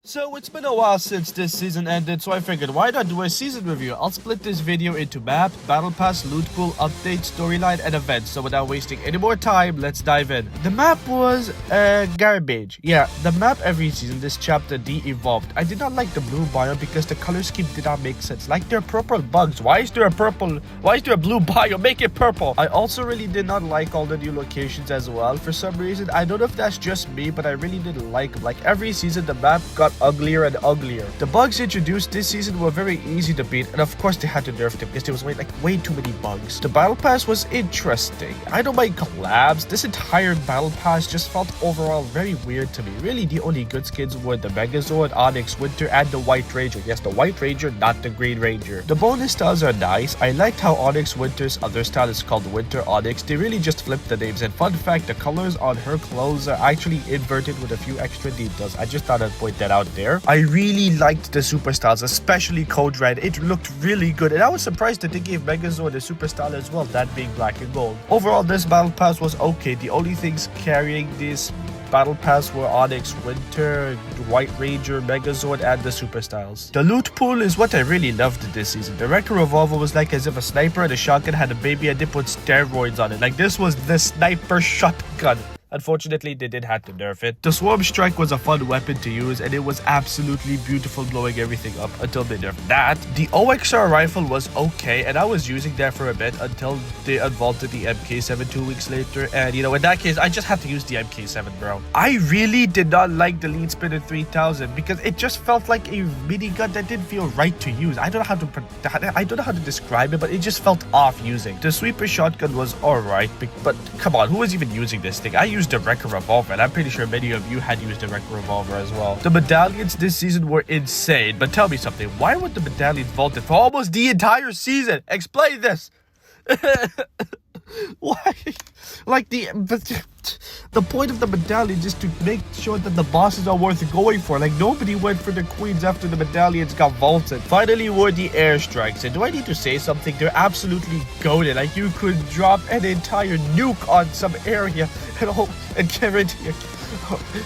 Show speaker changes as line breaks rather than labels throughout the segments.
So it's been a while since this season ended, so I figured why not do a season review. I'll split this video into map, battle pass, loot pool, update, storyline, and events. So without wasting any more time, let's dive in. The map was garbage. Yeah, the map every season, this chapter de-evolved. I did not like the blue biome because the color scheme did not make sense. Like there are purple bugs. Why is there a blue biome? Make it purple. I also really did not like all the new locations as well. For some reason, I don't know if that's just me, but I really didn't like them. Like every season, the map got uglier and uglier. The bugs introduced this season were very easy to beat, and of course they had to nerf them because there was way too many bugs. The battle pass was interesting. I don't mind collabs. This entire battle pass just felt overall very weird to me. Really, the only good skins were the Megazord, Onyx, Winter, and the White Ranger. Yes, the White Ranger, not the Green Ranger. The bonus styles are nice. I liked how Onyx Winter's other style is called Winter Onyx. They really just flipped the names, and fun fact, the colors on her clothes are actually inverted with a few extra details. I just thought I'd point that out there. I really liked the super styles, especially Code Red. It looked really good, and I was surprised that they gave Megazord a super style as well, that being black and gold. Overall, this battle pass was okay. The only things carrying this battle pass were Onyx, Winter, White Ranger, Megazord, and the super styles. The loot pool is what I really loved this season. The Wrecker Revolver was like as if a sniper and a shotgun had a baby and they put steroids on it. Like this was the sniper shotgun. Unfortunately, they did have to nerf it. The Swarm Strike was a fun weapon to use, and it was absolutely beautiful blowing everything up until they nerfed that. The OXR rifle was okay, and I was using that for a bit until they unvaulted the MK7 2 weeks later. And you know, in that case, I just had to use the MK7, bro. I really did not like the Lead Spinner 3000 because it just felt like a minigun that didn't feel right to use. I don't know how to describe it, but it just felt off using. The Sweeper Shotgun was alright, but come on, who was even using this thing? I used the Wrecker Revolver, and I'm pretty sure many of you had used the Wrecker Revolver as well. The medallions this season were insane, but tell me something, why were the medallions vaulted for almost the entire season? Explain this! Why? Like the point of the medallions is to make sure that the bosses are worth going for. Like nobody went for the queens after the medallions got vaulted. Finally were the airstrikes, and do I need to say something? They're absolutely goated. Like you could drop an entire nuke on some area and guarantee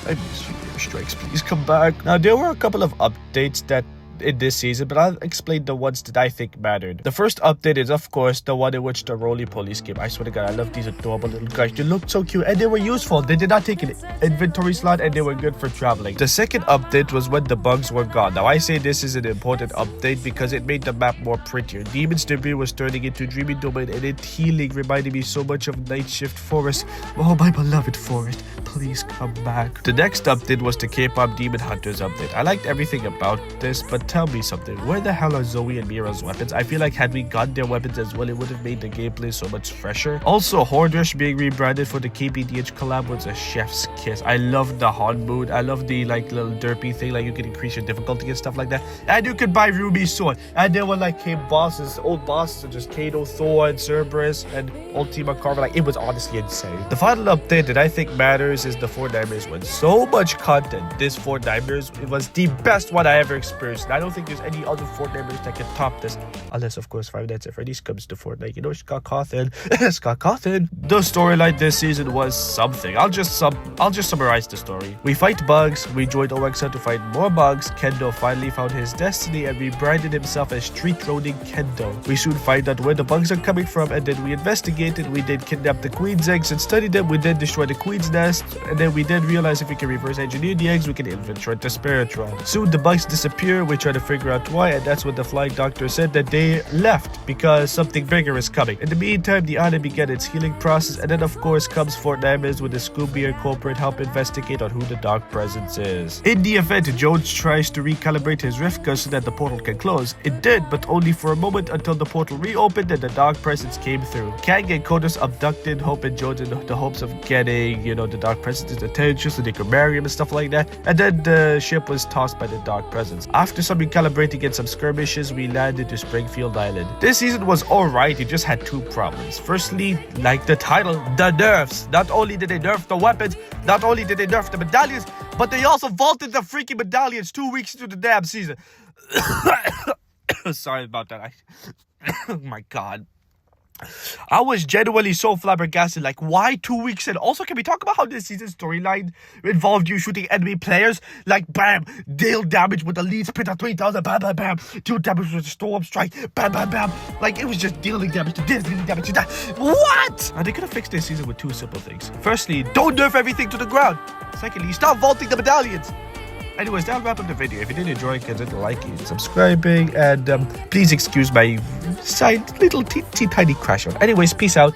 I miss you, airstrikes, please come back. Now there were a couple of updates that in this season, but I'll explain the ones that I think mattered. The first update is of course the one in which the roly-poly came. I swear to god, I love these adorable little guys. They looked so cute and they were useful. They did not take an inventory slot and they were good for traveling. The second update was when the bugs were gone. Now I say this is an important update because it made the map more prettier. Demon's Debris was turning into Dreaming Domain, and it healing reminded me so much of Night Shift Forest. Oh my beloved forest, please come back. The next update was the K-pop Demon Hunters update. I liked everything about this, but tell me something, where the hell are Zoe and Mira's weapons? I feel like had we got their weapons as well, it would have made the gameplay so much fresher. Also, Horde Rush being rebranded for the KBDH collab was a chef's kiss. I love the Han mood. I love the little derpy thing, like you can increase your difficulty and stuff like that. And you could buy Ruby's sword. And then when came bosses, old bosses, just Kano, Thor, and Cerberus, and Ultima Carver, it was honestly insane. The final update that I think matters is the Fortnite one. So much content. This Fortnite was the best one I ever experienced. I don't think there's any other Fortnite that can top this, unless of course Five Nights at Freddy's comes to Fortnite. You know, Scott Cawthon. Scott Cawthon. The storyline this season was something. I'll just summarize the story. We fight bugs. We joined OXL to fight more bugs. Kendo finally found his destiny and rebranded himself as Street Roading Kendo. We soon find out where the bugs are coming from, and then we investigated. We did kidnap the queen's eggs and study them. We then destroy the queen's nest, and then we did realize if we can reverse engineer the eggs, we can infiltrate the Spiritron. Soon the bugs disappear. We try to figure out why, and that's when the flying doctor said that they left because something bigger is coming. In the meantime, the island began its healing process, and then of course comes Fortnite with the Scooby and culprit help investigate on who the dark presence is. In the event, Jones tries to recalibrate his rift gun so that the portal can close. It did, but only for a moment until the portal reopened and the dark presence came through. Kang and Kodos abducted Hope and Jones in the hopes of getting, the dark presence's attention so they could marry him and stuff like that, and then the ship was tossed by the dark presence. After some recalibrating and some skirmishes, we landed to Springfield Island. This season was alright, it just had two problems. Firstly, like the title, the nerfs. Not only did they nerf the weapons, not only did they nerf the medallions, but they also vaulted the freaking medallions 2 weeks into the damn season. Sorry about that. Oh my god. I was genuinely so flabbergasted. Like, why 2 weeks in? Also, can we talk about how this season's storyline involved you shooting enemy players? Like, bam, deal damage with the lead spit at 3,000, bam, bam, bam. Deal damage with the storm strike, bam, bam, bam. Like, it was just dealing damage to this, dealing damage to that. What? And they could have fixed this season with 2 simple things. Firstly, don't nerf everything to the ground. Secondly, stop vaulting the medallions. Anyways, that'll wrap up the video. If you did enjoy it, consider liking, subscribing, and please excuse my side little teeny tiny crash out. Anyways, peace out.